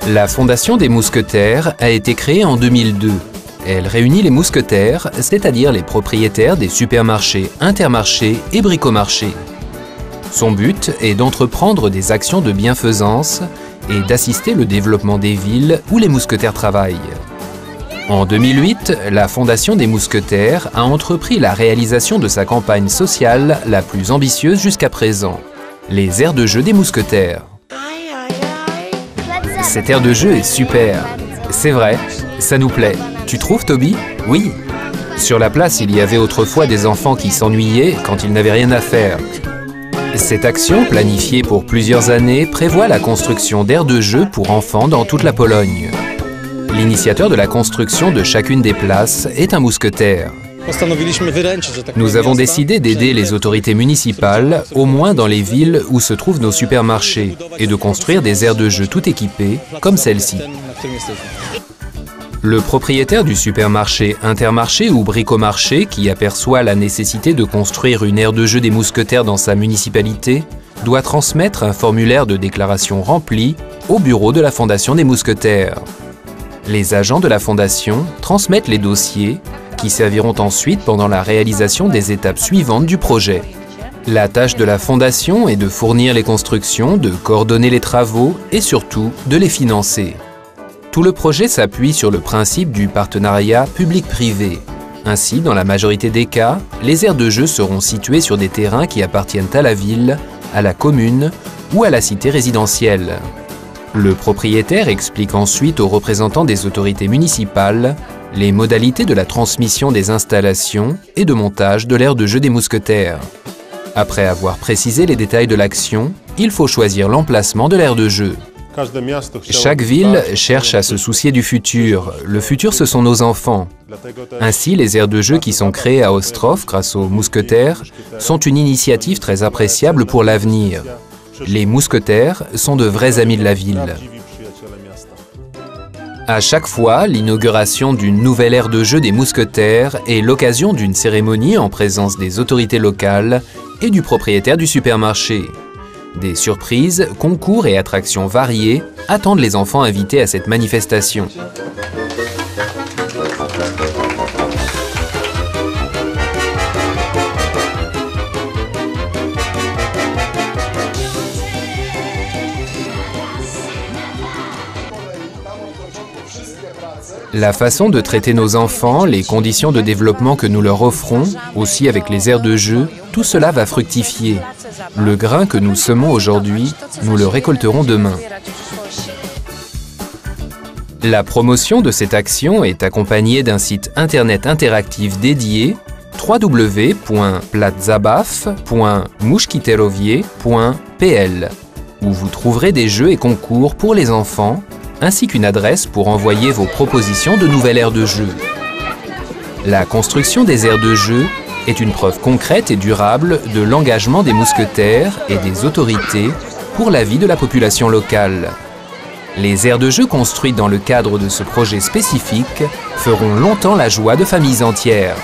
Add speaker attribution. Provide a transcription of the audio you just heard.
Speaker 1: La Fondation des Mousquetaires a été créée en 2002. Elle réunit les mousquetaires, c'est-à-dire les propriétaires des supermarchés, intermarchés et bricomarchés. Son but est d'entreprendre des actions de bienfaisance et d'assister le développement des villes où les mousquetaires travaillent. En 2008, la Fondation des Mousquetaires a entrepris la réalisation de sa campagne sociale la plus ambitieuse jusqu'à présent, les aires de jeu des mousquetaires. Cette aire de jeu est super. C'est vrai, ça nous plaît. Tu trouves, Toby? Oui. Sur la place, il y avait autrefois des enfants qui s'ennuyaient quand ils n'avaient rien à faire. Cette action, planifiée pour plusieurs années, prévoit la construction d'aires de jeu pour enfants dans toute la Pologne. L'initiateur de la construction de chacune des places est un mousquetaire. Nous avons décidé d'aider les autorités municipales, au moins dans les villes où se trouvent nos supermarchés, et de construire des aires de jeu tout équipées, comme celle-ci. Le propriétaire du supermarché Intermarché ou Bricomarché, qui aperçoit la nécessité de construire une aire de jeu des mousquetaires dans sa municipalité, doit transmettre un formulaire de déclaration rempli au bureau de la Fondation des Mousquetaires. Les agents de la Fondation transmettent les dossiers qui serviront ensuite pendant la réalisation des étapes suivantes du projet. La tâche de la Fondation est de fournir les constructions, de coordonner les travaux et surtout de les financer. Tout le projet s'appuie sur le principe du partenariat public-privé. Ainsi, dans la majorité des cas, les aires de jeu seront situées sur des terrains qui appartiennent à la ville, à la commune ou à la cité résidentielle. Le propriétaire explique ensuite aux représentants des autorités municipales les modalités de la transmission des installations et de montage de l'aire de jeu des mousquetaires. Après avoir précisé les détails de l'action, il faut choisir l'emplacement de l'aire de jeu. Chaque ville cherche à se soucier du futur. Le futur, ce sont nos enfants. Ainsi, les aires de jeu qui sont créées à Ostrów grâce aux mousquetaires sont une initiative très appréciable pour l'avenir. Les mousquetaires sont de vrais amis de la ville. À chaque fois, l'inauguration d'une nouvelle aire de jeu des mousquetaires est l'occasion d'une cérémonie en présence des autorités locales et du propriétaire du supermarché. Des surprises, concours et attractions variées attendent les enfants invités à cette manifestation. La façon de traiter nos enfants, les conditions de développement que nous leur offrons, aussi avec les aires de jeu, tout cela va fructifier. Le grain que nous semons aujourd'hui, nous le récolterons demain. La promotion de cette action est accompagnée d'un site internet interactif dédié www.placzabaw.muszkiterowie.pl où vous trouverez des jeux et concours pour les enfants, ainsi qu'une adresse pour envoyer vos propositions de nouvelles aires de jeu. La construction des aires de jeu est une preuve concrète et durable de l'engagement des mousquetaires et des autorités pour la vie de la population locale. Les aires de jeu construites dans le cadre de ce projet spécifique feront longtemps la joie de familles entières.